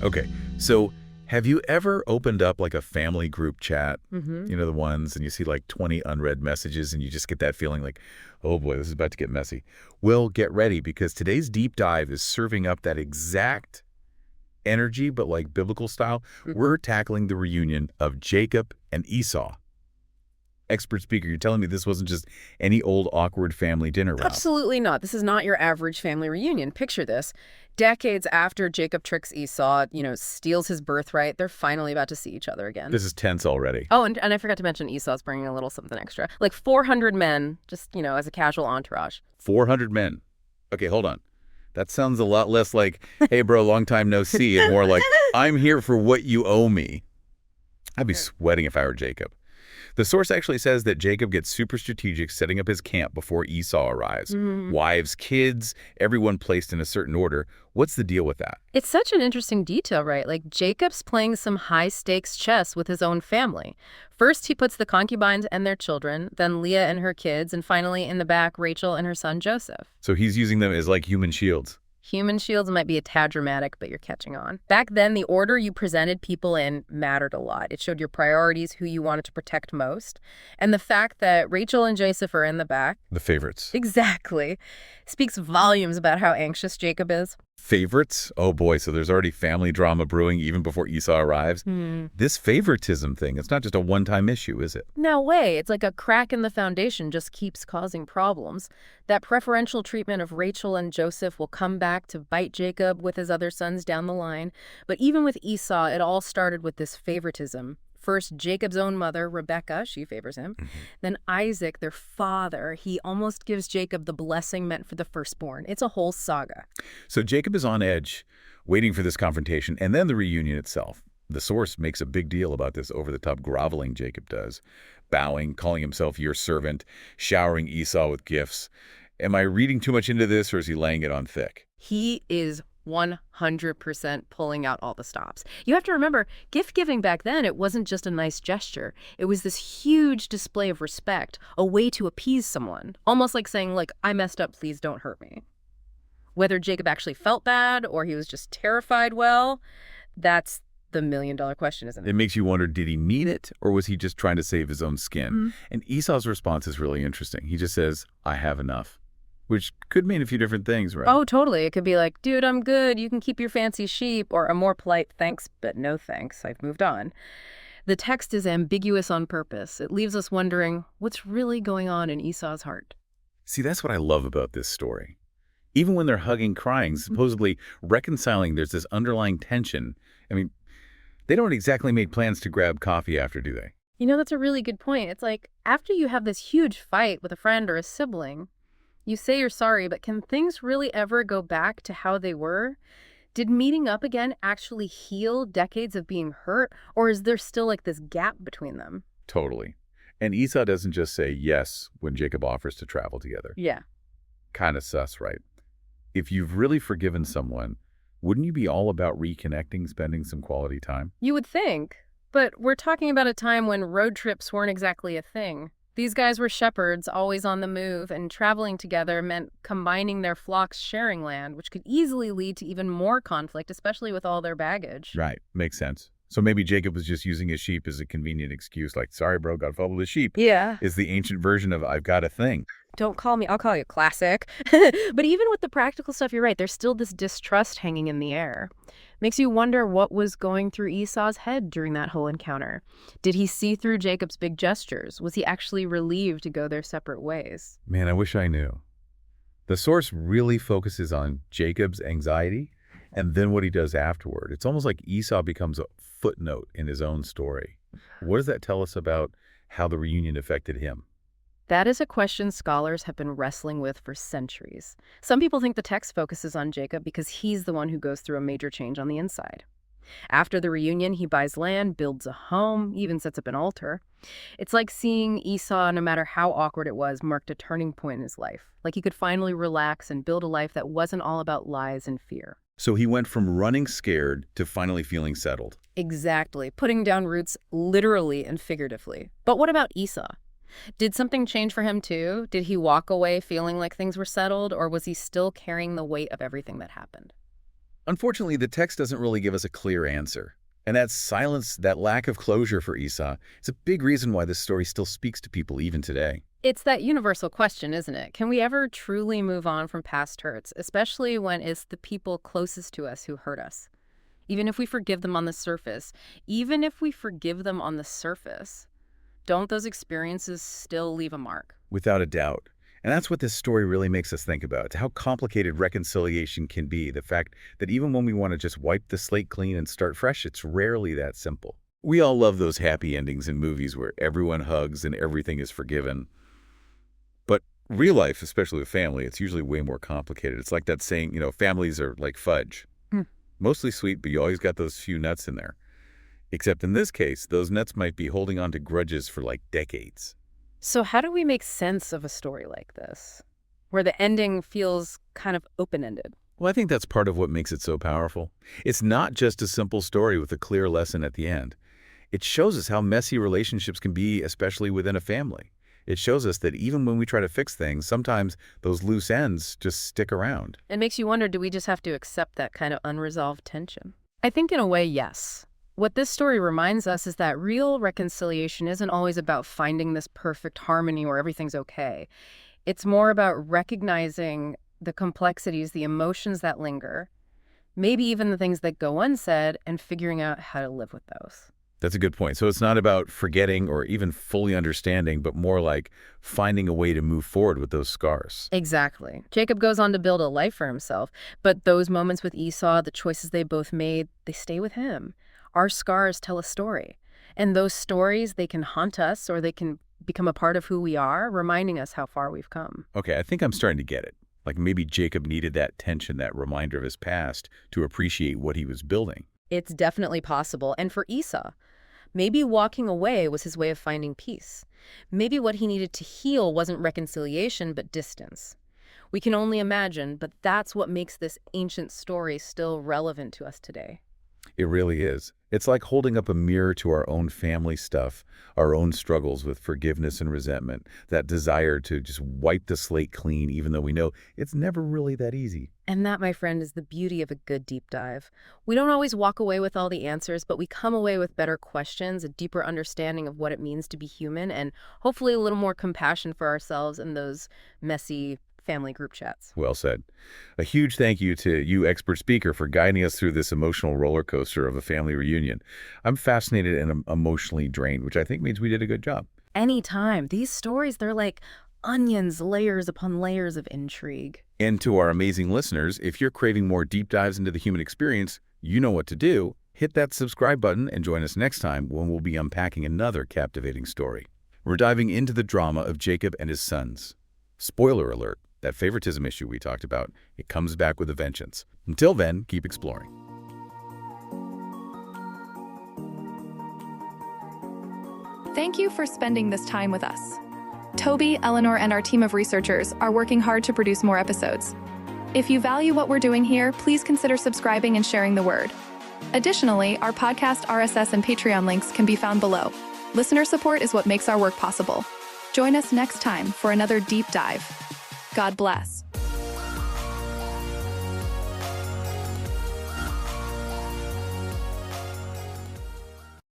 Okay, so have you ever opened up like a family group chat? You know, the ones, and you see like 20 unread messages and you just get that feeling like, oh boy, this is about to get messy. Well, get ready because today's deep dive is serving up that exact energy, but like biblical style. We're tackling the reunion of Jacob and Esau. Expert speaker, you're telling me this wasn't just any old awkward family dinner round? Absolutely not. This is not your average family reunion. Picture this. Decades after Jacob tricks Esau, steals his birthright, they're finally about to see each other again. This is tense already. Oh, and I forgot to mention Esau's bringing a little something extra. Like 400 men, just, as a casual entourage. 400 men. Okay, hold on. That sounds a lot less like, hey, bro, long time no see, and more like, I'm here for what you owe me. I'd be sweating if I were Jacob. The source actually says that Jacob gets super strategic setting up his camp before Esau arrives. Wives, kids, everyone placed in a certain order. What's the deal with that? It's such an interesting detail, right? Like Jacob's playing some high-stakes chess with his own family. First, he puts the concubines and their children, then Leah and her kids, and finally, in the back, Rachel and her son Joseph. So he's using them as like human shields. Human shields might be a tad dramatic, but you're catching on. Back then, the order you presented people in mattered a lot. It showed your priorities, who you wanted to protect most. And the fact that Rachel and Joseph are in the back. The favorites. Exactly. Speaks volumes about how anxious Jacob is. Favorites? Oh boy, so there's already family drama brewing even before Esau arrives. This favoritism thing, it's not just a one-time issue, is it? No way. It's like a crack in the foundation just keeps causing problems. That preferential treatment of Rachel and Joseph will come back to bite Jacob with his other sons down the line. But even with Esau, it all started with this favoritism. First, Jacob's own mother, Rebekah, she favors him. Then Isaac, their father, he almost gives Jacob the blessing meant for the firstborn. It's a whole saga. So Jacob is on edge, waiting for this confrontation, and then the reunion itself. The source makes a big deal about this over-the-top groveling Jacob does, bowing, calling himself your servant, showering Esau with gifts. Am I reading too much into this, or is he laying it on thick? He is 100% pulling out all the stops. You have to remember, gift-giving back then, it wasn't just a nice gesture. It was this huge display of respect, a way to appease someone. Almost like saying, I messed up, please don't hurt me. Whether Jacob actually felt bad or he was just terrified, well, that's the million-dollar question, isn't it? It makes you wonder, did he mean it, or was he just trying to save his own skin? And Esau's response is really interesting. He just says, I have enough. Which could mean a few different things, right? Oh, totally. It could be like, dude, I'm good. You can keep your fancy sheep. Or a more polite, thanks, but no thanks. I've moved on. The text is ambiguous on purpose. It leaves us wondering what's really going on in Esau's heart. See, that's what I love about this story. Even when they're hugging, crying, supposedly reconciling, there's this underlying tension. I mean, they don't exactly make plans to grab coffee after, do they? That's a really good point. It's like, after you have this huge fight with a friend or a sibling, you say you're sorry, but can things really ever go back to how they were? Did meeting up again actually heal decades of being hurt, or is there still this gap between them? Totally. And Esau doesn't just say yes when Jacob offers to travel together. Yeah. Kind of sus, right? If you've really forgiven someone, wouldn't you be all about reconnecting, spending some quality time? You would think, but we're talking about a time when road trips weren't exactly a thing. These guys were shepherds, always on the move, and traveling together meant combining their flocks, sharing land, which could easily lead to even more conflict, especially with all their baggage. Right. Makes sense. So maybe Jacob was just using his sheep as a convenient excuse, like, sorry, bro, gotta follow the sheep. Yeah. Is the ancient version of I've got a thing. Don't call me, I'll call you classic. But even with the practical stuff, you're right, there's still this distrust hanging in the air. Makes you wonder what was going through Esau's head during that whole encounter. Did he see through Jacob's big gestures? Was he actually relieved to go their separate ways? Man, I wish I knew. The source really focuses on Jacob's anxiety and then what he does afterward. It's almost like Esau becomes a footnote in his own story. What does that tell us about how the reunion affected him? That is a question scholars have been wrestling with for centuries. Some people think the text focuses on Jacob because he's the one who goes through a major change on the inside. After the reunion, he buys land, builds a home, even sets up an altar. It's like seeing Esau, no matter how awkward it was, marked a turning point in his life. Like he could finally relax and build a life that wasn't all about lies and fear. So he went from running scared to finally feeling settled. Exactly. Putting down roots literally and figuratively. But what about Esau? Did something change for him too? Did he walk away feeling like things were settled, or was he still carrying the weight of everything that happened? Unfortunately, the text doesn't really give us a clear answer. And that silence, that lack of closure for Esau, is a big reason why this story still speaks to people even today. It's that universal question, isn't it? Can we ever truly move on from past hurts, especially when it's the people closest to us who hurt us? Even if we forgive them on the surface, don't those experiences still leave a mark? Without a doubt. And that's what this story really makes us think about. It's how complicated reconciliation can be. The fact that even when we want to just wipe the slate clean and start fresh, it's rarely that simple. We all love those happy endings in movies where everyone hugs and everything is forgiven. But real life, especially with family, it's usually way more complicated. It's like that saying, families are like fudge. Mostly sweet, but you always got those few nuts in there. Except in this case, those nuts might be holding on to grudges for like decades. So how do we make sense of a story like this, where the ending feels kind of open-ended? Well, I think that's part of what makes it so powerful. It's not just a simple story with a clear lesson at the end. It shows us how messy relationships can be, especially within a family. It shows us that even when we try to fix things, sometimes those loose ends just stick around. It makes you wonder, do we just have to accept that kind of unresolved tension? I think in a way, yes. What this story reminds us is that real reconciliation isn't always about finding this perfect harmony where everything's okay. It's more about recognizing the complexities, the emotions that linger, maybe even the things that go unsaid, and figuring out how to live with those. That's a good point. So it's not about forgetting or even fully understanding, but more like finding a way to move forward with those scars. Exactly. Jacob goes on to build a life for himself, but those moments with Esau, the choices they both made, they stay with him. Our scars tell a story, and those stories, they can haunt us or they can become a part of who we are, reminding us how far we've come. Okay, I think I'm starting to get it. Like maybe Jacob needed that tension, that reminder of his past to appreciate what he was building. It's definitely possible. And for Esau, maybe walking away was his way of finding peace. Maybe what he needed to heal wasn't reconciliation, but distance. We can only imagine, but that's what makes this ancient story still relevant to us today. It really is. It's like holding up a mirror to our own family stuff, our own struggles with forgiveness and resentment, that desire to just wipe the slate clean, even though we know it's never really that easy. And that, my friend, is the beauty of a good deep dive. We don't always walk away with all the answers, but we come away with better questions, a deeper understanding of what it means to be human, and hopefully a little more compassion for ourselves in those messy family group chats. Well said. A huge thank you to you, expert speaker, for guiding us through this emotional roller coaster of a family reunion. I'm fascinated and emotionally drained, which I think means we did a good job. Anytime. These stories, they're like onions, layers upon layers of intrigue. And to our amazing listeners, if you're craving more deep dives into the human experience, you know what to do. Hit that subscribe button and join us next time when we'll be unpacking another captivating story. We're diving into the drama of Jacob and his sons. Spoiler alert. That favoritism issue we talked about, it comes back with a vengeance. Until then, keep exploring. Thank you for spending this time with us. Toby, Eleanor, and our team of researchers are working hard to produce more episodes. If you value what we're doing here, please consider subscribing and sharing the word. Additionally, our podcast, RSS, and Patreon links can be found below. Listener support is what makes our work possible. Join us next time for another deep dive. God bless.